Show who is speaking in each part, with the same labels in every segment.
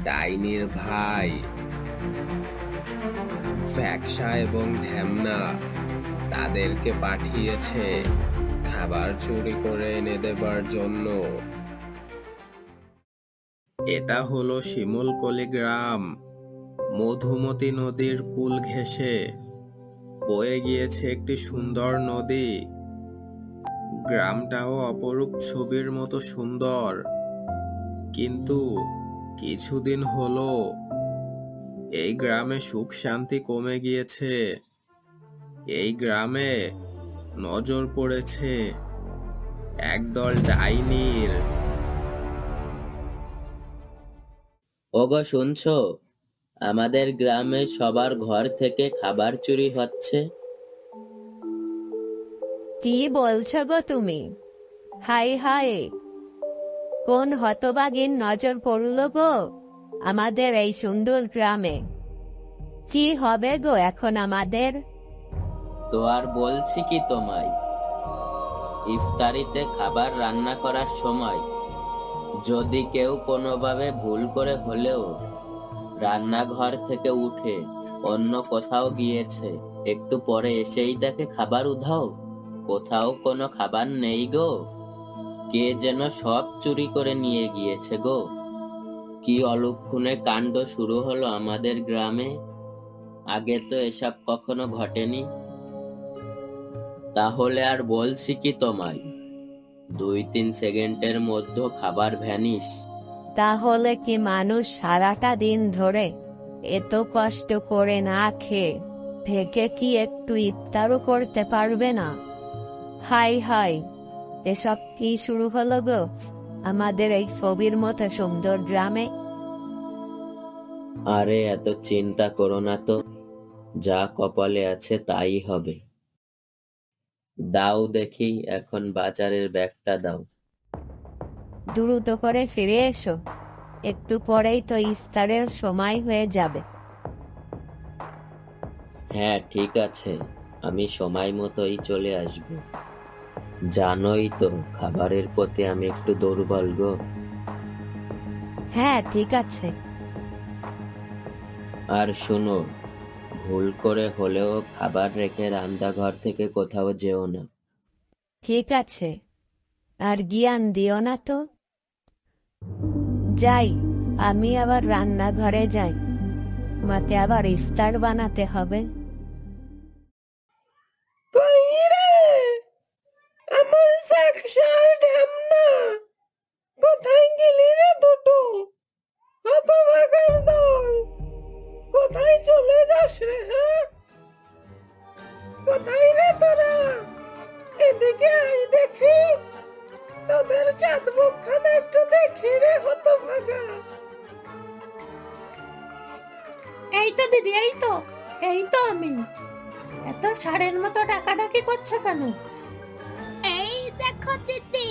Speaker 1: ডাইনির ভাই ফ্যাকসা এবং ঢ্যামনা তাদেরকে পাঠিয়েছে খাবার চুরি করে এনে দেবার জন্য। এটা হলো শিমুলকলি গ্রাম। মধুমতি নদীর কূল ঘেঁষে বয়ে গিয়েছে একটি সুন্দর নদী। গ্রামটাও অপরূপ ছবির মতো সুন্দর, কিন্তু কিছুদিন হলো এই গ্রামে সুখ শান্তি কমে গিয়েছে। এই গ্রামে নজর পড়েছে একদল ডাইনির।
Speaker 2: ওগো শুনছো? আমাদের গ্রামে সবার ঘর থেকে খাবার চুরি হচ্ছে।
Speaker 3: কি বলছো গো তুমি? হাই হাই, কোন হতভাগীর নজর পড়লো গো আমাদের এই সুন্দর গ্রামে? কি হবে গো এখন আমাদের?
Speaker 2: তো আর বলছি কি তোমায়, ইফতারিতে খাবার রান্না করার সময় যদি কেউ কোনোভাবে ভুল করে হলেও রান্নাঘর থেকে উঠে অন্য কোথাও গিয়েছে, একটু পরে এসেই দেখে খাবার উধাও, কোথাও কোনো খাবার নেই গো, কে যেন সব চুরি করে নিয়ে গিয়েছে গো। কি অলক্ষণে কাণ্ড শুরু হলো আমাদের গ্রামে, আগে তো এসব কখনো ঘটেনি। তাহলে আর বলছি কি তোমায়, 2-3 সেকেন্ডের মধ্যে খাবার ভ্যানিশ।
Speaker 3: তাহলে কি মানুষ সারাটা দিন ধরে এত কষ্ট করে না খেয়ে থেকে কি একটু ইফতারও করতে পারবে না? হাই হাই, এসব কি শুরু হলো গো আমাদের এই ছবির মতো সুন্দর গ্রামে?
Speaker 2: আরে এত চিন্তা করো না তো, যা কপালে আছে তাই হবে। দাও দেখি এখন বাজারের ব্যাগটা দাও।
Speaker 3: দ্রুত করে ফিরে এসো, একটু পরেই তো ইফতারের সময় হয়ে যাবে।
Speaker 2: হ্যাঁ ঠিক আছে, আমি সময় মতোই চলে আসব। জানোই তো খাবারের প্রতি আমি একটু দুর্বল গো।
Speaker 3: হ্যাঁ ঠিক আছে।
Speaker 2: আর শোনো, ভুল করে হলেও খাবার রেখে রান্নাঘর থেকে কোথাও যেও না।
Speaker 3: ঠিক আছে, আর জ্ঞান দিও না তো। যাই, আমি আবার রান্নাঘরে যাই, আমাকে আবার ইফতার বানাতে হবে।
Speaker 4: কই রে আমার ফ্যাকশার ঢ্যামনা, কোথায় গেলি রে দুটো হতভাগার দল? কোথায় চলে যাস রে? হ্যাঁ, কোথায় রে তোরা? এদিকে আই দেখি, তোদের চাঁদ মুখখানা একটু দেখি রে হতভাগা।
Speaker 5: এই তো দিদি, এই তো আমি। এত ষাঁড়ের মতো ডাকাডাকি করছো কেন?
Speaker 6: এই দেখো দিদি,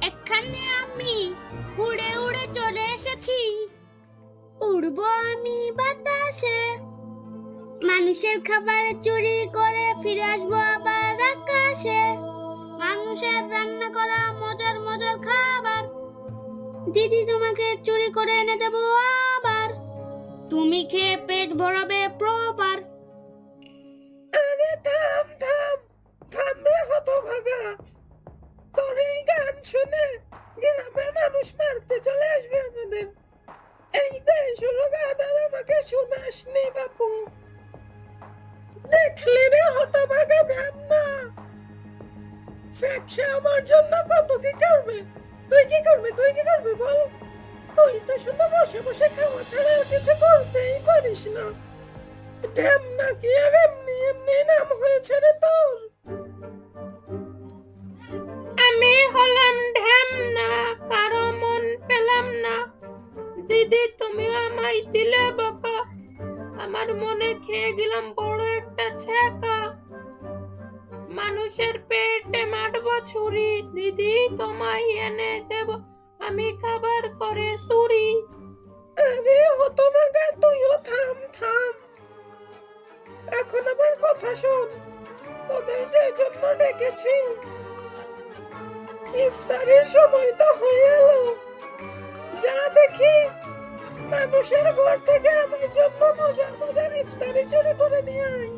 Speaker 6: এখানে আমি উড়ে উড়ে চলে এসেছি। উড়বো আমি বাতাসে, মানুষের খাবার চুরি করে ফিরে আসবো আবার আকাশে। মানুষের রান্না করা মজার মজার খাবার দিদি তোমাকে চুরি করে এনে দেবো আবার। তুমি খেয়ে পেট ভরাবে প্রবার।
Speaker 4: আরে থাম থাম থাম রে হতভাগা, তোর এই গান শুনে গ্রামের মানুষ মারতে চলে আসবে আমাদের। এই বেসুরো গান আর আমাকে শোনাসনি বাপু। দেখলি রে হতভাগা ঢ্যামনা, ফ্যাকশা আমার জন্য কত কি করবে। তুই কি করবি, তুই কি করবি বল? তুই তো শুধু বসে বসে খাওয়া ছাড়া আর কিছু করতেই পারিস না। ঢ্যামনা কি আর এমনি এমনি নাম হয়েছে রে তোর?
Speaker 5: আমি হলাম ঢ্যামনা, কারো মন পেলাম না। দিদি তুমি আমায় দিলে বকা, আমার মনে খেয়ে গেলাম বড় একটা ছ্যাঁকা। মানুষের পেটে মারবো ছুরি, দিদি তোমায় এনে দেব আমি খাবার করে চুরি।
Speaker 4: আরে হতভাগা তুইও থাম থাম, এখন আমার কথা শোন। তোদের যে জন্য ডেকেছি, ইফতারের সময় তো হয়ে এলো। যা দেখি মানুষের ঘর থেকে আমার জন্য মজার মজার ইফতারি চুরি করে নিয়ে আয়।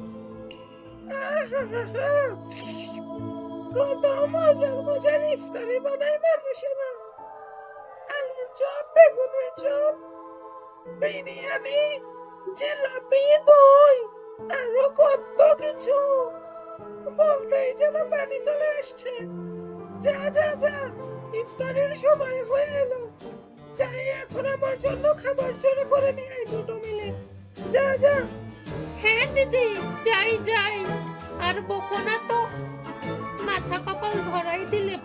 Speaker 4: আহাহাহা, কত মজার মজার ইফতারি বানায় মানুষেরা। আলুর চপ, বেগুনের চপ, বিরিয়ানি, জিলাপি, দই, আরো কত কিছু। বলতেই যেন পানি চলে আসছে। যা যা যা, ইফতারের সময় হয়ে এলো। যাই এখন আমার জন্য খাবার চুরি করে নিয়ে আয় দুটো মিলে। যা যা।
Speaker 5: হ্যাঁ দিদি, যাই যাই, আর বকো না তো, মাথা কপাল ধরাই দিলে।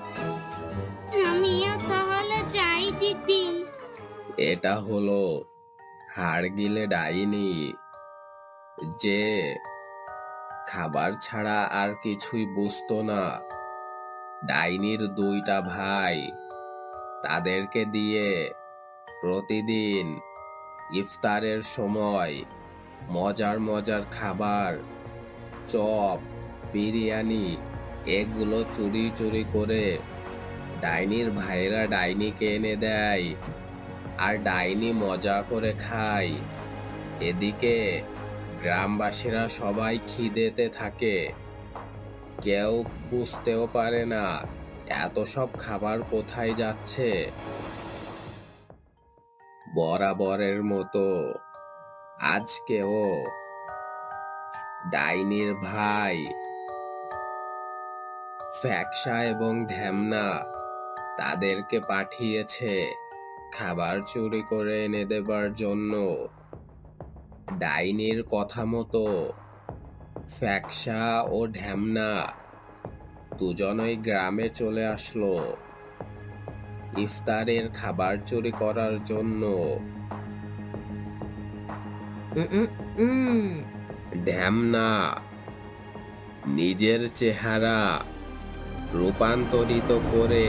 Speaker 6: আমিও তাহলে যাই দিদি।
Speaker 1: এটা হলো হাড়গিলে ডাইনি, যে খাবার ছাড়া আর কিছুই বুঝতো না। ডাইনির দুইটা ভাই, তাদেরকে দিয়ে প্রতিদিন ইফতারের সময় মজার মজার খাবার, চপ, বিরিয়ানি এগুলো চুরি চুরি করে ডাইনির ভাইরা ডাইনিকে এনে দেয়, আর ডাইনি মজা করে খায়। এদিকে গ্রামবাসীরা সবাই খিদেতে থাকে। কেউ বুঝতেও পারে না এত সব খাবার কোথায় যাচ্ছে। বরাবরের মতো আজকেও ডাইনির ভাই ফ্যাকসা এবং ঢ্যামনা তাদেরকে পাঠিয়েছে খাবার চুরি করে এনে দেবার জন্য। ডাইনির কথা মতো ফ্যাকসা ও ঢ্যামনা দুজনই গ্রামে চলে আসলো ইফতারের খাবার চুরি করার জন্য। ঢ্যামনা নিজের চেহারা রূপান্তরিত করে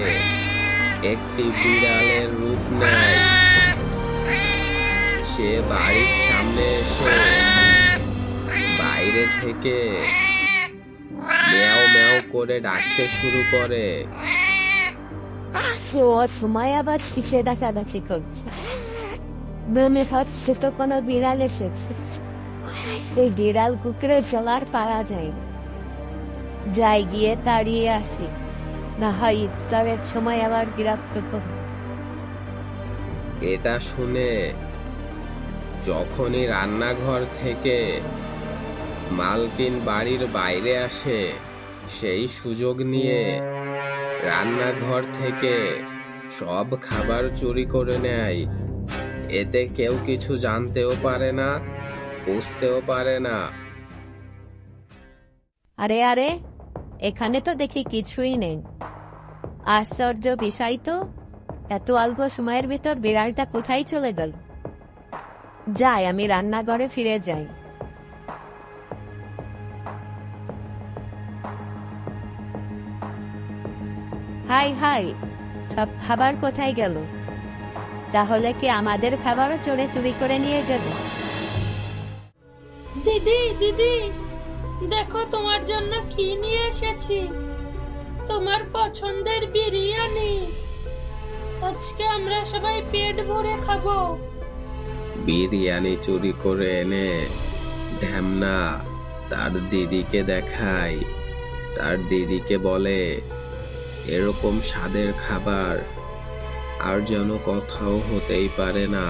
Speaker 1: একটি বিড়ালের রূপ নেয়। সে বাড়ির সামনে এসে বাইরে থেকে ম্যাও ম্যাও করে ডাকতে শুরু করে।
Speaker 3: ও সময় আবার কিসে ডাকাডাকি করছে। মনে হচ্ছে তো কোনো বিড়াল এসেছে। এই বিড়াল কুকুরে চলার পারা যায় না। যাই গিয়ে তাড়িয়ে আসি, না হয় ইফতারের সময় আবার বিরক্ত করব।
Speaker 1: এটা শুনে যখনই রান্নাঘর থেকে মালকিন বাড়ির বাইরে আসে, সেই সুযোগ নিয়ে রান্নাঘর থেকে সব খাবার চুরি করে নেয়। এতে কেউ কিছু জানতেও পারে না, বুঝতেও পারে না।
Speaker 3: আরে আরে, এখানে তো দেখি কিছুই নেই। আশ্চর্য বিষয় তো, এত অল্প সময়ের ভিতর বিড়ালটা কোথায় চলে গেল। যাই, আমি রান্নাঘরে ফিরে যাই। হাই হাই, সব খাবার কোথায় গেল? তাহলে কি আমাদের খাবারও চোরে চুরি করে নিয়ে গেল?
Speaker 5: দিদি দিদি, দেখো তোমার জন্য কি নিয়ে এসেছি। তোমার পছন্দের বিরিয়ানি। আজকে আমরা সবাই পেট ভরে খাবো।
Speaker 1: বিরিয়ানি চুরি করে এনে ঢ্যামনা তার দিদিকে দেখায়। তার দিদিকে বলে, এরকম স্বাদের খাবার আর যেন কোথাও হতেই পারে না।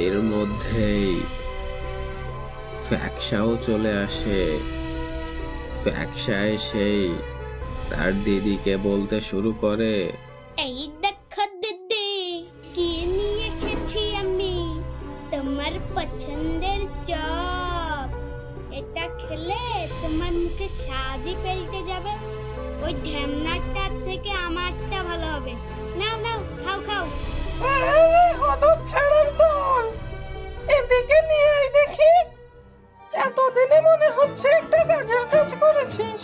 Speaker 1: এর মধ্যেই ফ্যাকসাও চলে আসে। ফ্যাকসা এসেই তার দিদিকে বলতে শুরু করে,
Speaker 6: এই দেখো দিদি, কি নিয়ে এসেছি আমি। তোমার পছন্দের চপ। এটা খেলে তোমার মুখে স্বাদই পেল্টে যাবে। ওই ঢ্যামনাটার থেকে আমারটা ভালো হবে। নাও নাও, খাও খাও।
Speaker 4: আরে হঠাৎ ছাড়ার দল, এদিকে নিয়ে আয় দেখি। এতদিনে মনে হচ্ছে একটা কাজের কাজ করেছিস।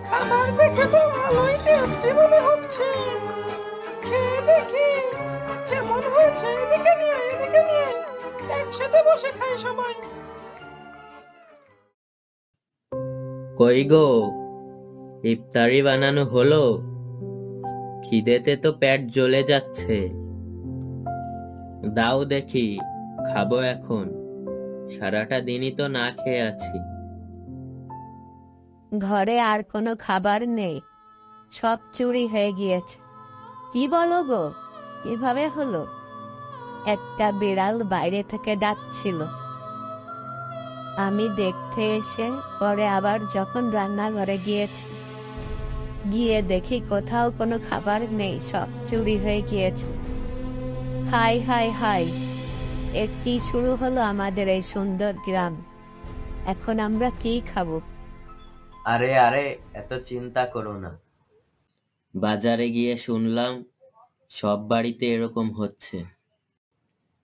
Speaker 4: খাবার দেখে তো ভালোই টেস্টি মনে হচ্ছে। খেয়ে দেখি কেমন হয়েছে। এদিকে নিয়ে আয়, এদিকে নিয়ে আয়, একসাথে বসে খাই সবাই।
Speaker 2: কই গো, ইফতারি বানানো হলো? খিদেতে তো পেট জ্বলে যাচ্ছে। দাও দেখি, খাবো এখন। সারাটা দিনই তো না খেয়ে আছি।
Speaker 3: ঘরে আর কোনো খাবার নেই, সব চুরি হয়ে গিয়েছে। কি বলো গো, কিভাবে হলো? একটা বিড়াল বাইরে থেকে ডাকছিল, আমি দেখতে এসে পরে আবার যখন রান্নাঘরে গিয়ে দেখি কোথাও কোনো খাবার নেই, সব চুরি হয়ে গিয়েছে। হাই হাই হাই, কি শুরু হলো আমাদের এই সুন্দর গ্রাম। এখন আমরা কি খাবো?
Speaker 2: আরে আরে, এত চিন্তা করো না। বাজারে গিয়ে শুনলাম সব বাড়িতে এরকম হচ্ছে।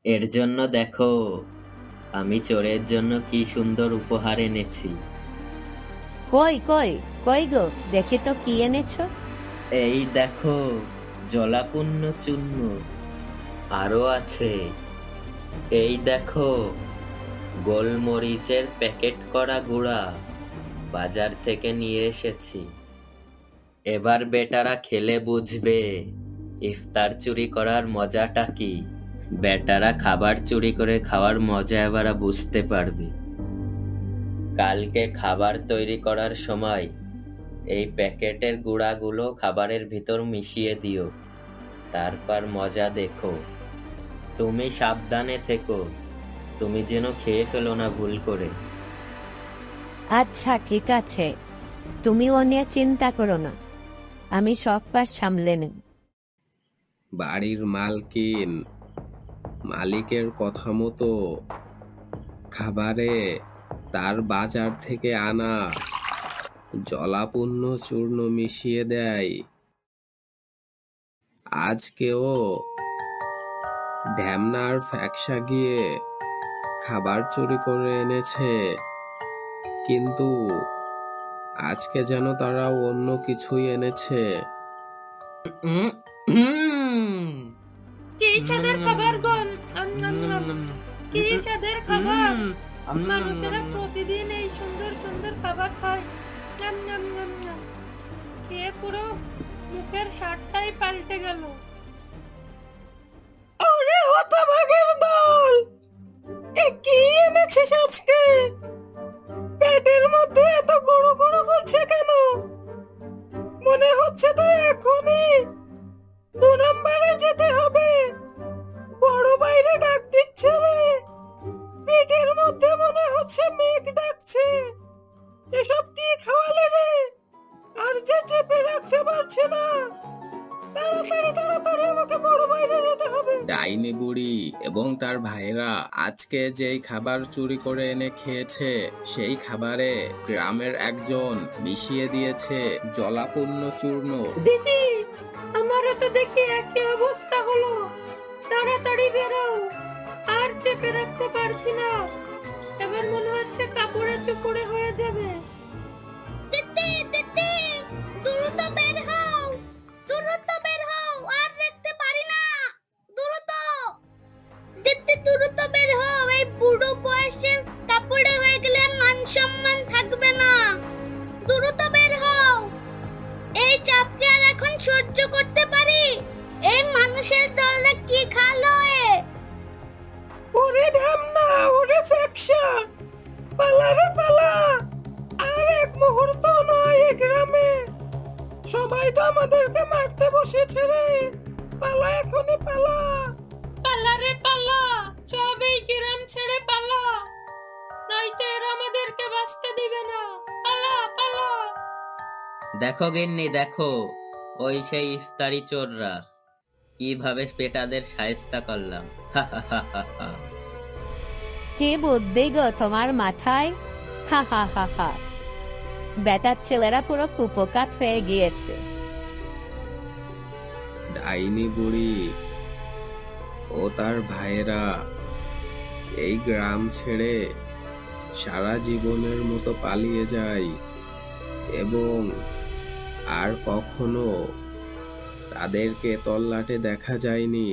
Speaker 2: এর জন্য দেখো, আমি চোরের জন্য কি সুন্দর উপহার এনেছি।
Speaker 3: কই কই কই গো, দেখি তো কি এনেছো।
Speaker 2: এই দেখো, জলাপূর্ণ চূর্ণ। আরো আছে, এই দেখো, গোলমরিচের প্যাকেট করা গুঁড়া, বাজার থেকে নিয়ে এসেছি। এবার বেটারা খেলে বুঝবে ইফতার চুরি করার মজাটা কি। বেটারা খাবার চুরি করে খাওয়ার মজা এবার বুঝতে পারবে। কালকে খাবার তৈরি করার সময় এই প্যাকেটের গুঁড়াগুলো খাবারের ভিতর মিশিয়ে দিও, তারপর মজা দেখো। তুমি সাবধানে থেকো, তুমি যেন খেয়ে ফেলো না ভুল করে।
Speaker 3: আচ্ছা ঠিক আছে, তুমিও নিয়ে চিন্তা করো না, আমি সব পাশ সামলে নেব।
Speaker 1: বাড়ির মালিকের কথা মতো খাবারে তার বাজার থেকে আনা জলাপূর্ণ চূর্ণ মিশিয়ে দেয়। আজকেও ঢ্যামনার ফ্যাকসা গিয়ে খাবার চুরি করে এনেছে, কিন্তু আজকে যেন তারা অন্য কিছুই এনেছে।
Speaker 5: কি স্বাদের খাবার গো! কি স্বাদের খাবার! মানুষেরা প্রতিদিন এই সুন্দর সুন্দর খাবার খায়। খেয়ে পুরো মুখের স্বাদটাই পাল্টে গেল।
Speaker 4: ওরে হতভাগের দল, এ কি এনেছিস আজকে? পেটের মধ্যে এত গুঁড়ো গুঁড়ো করছে কেন? মনে হচ্ছে তো এখনই 2 নম্বরে যেতে হবে। বড় বাইরে ডাক দিচ্ছে রে, পেটের মধ্যে মনে হচ্ছে মেঘ ডাকছে। এসব কি খাওয়ালে রে? আর যে চেপে রাখতে পারছে না, তাড়াতাড়ি তাড়াতাড়ি আমাকে বড় বাইরে যেতে হবে।
Speaker 1: ডাইনি বুড়ি এবং তার ভাইরা আজকে যেই খাবার চুরি করে এনে খেয়েছে, সেই খাবারে গ্রামের একজন মিশিয়ে দিয়েছে জলাপূর্ণ চূর্ণ।
Speaker 5: দিদি, আমারও তো দেখি একই অবস্থা হলো। তাড়াতাড়ি বেরাও, আর চেপে রাখতে পারছি না। এবার মনে হচ্ছে কাপড়ে চুপড়ে হয়ে যাবে।
Speaker 6: দিদি দিদি, দ্রুত বের হও, দ্রুত বের হও, আর দেখতে পারি না। দ্রুত দিদি, দ্রুত বের হও। এই বুড়ো বয়সে কাপড়ে হয়ে গেলে আর মান সম্মান থাকবে না। দ্রুত বের হও, এই চাপকে আর এখন সহ্য করতে পারি? এই মানুষের দলে কি খালো এ?
Speaker 4: ওরে ঢামনা, ওরে ফ্যাকসা, পালা রে পালা। আর এক মুহূর্ত নয় এ গ্রামে। সবাই তো আমাদেরকে মারতে বসেছে রে। পালা, এখনই পালা।
Speaker 5: পালা রে পালা, সব এই গ্রাম ছেড়ে পালা, নয়তো এরা আমাদেরকে বাঁচতে দিবে না। পালা পালা।
Speaker 2: দেখো গিন্নি, দেখো, ওই সেই ইফতারি চোররা, কিভাবে পেটাদের শায়েস্তা করলাম।
Speaker 3: কি বুদ্ধি গো তোমার মাথায়! হা হা হা হা, বেটার ছেলেরা পুরো কুপোকাত হয়ে গিয়েছে।
Speaker 1: ডাইনি বুড়ি ও তার ভাইয়েরা এই গ্রাম ছেড়ে সারা জীবনের মতো পালিয়ে যায় এবং আর কখনো তাদেরকে তল্লাটে দেখা যায়নি।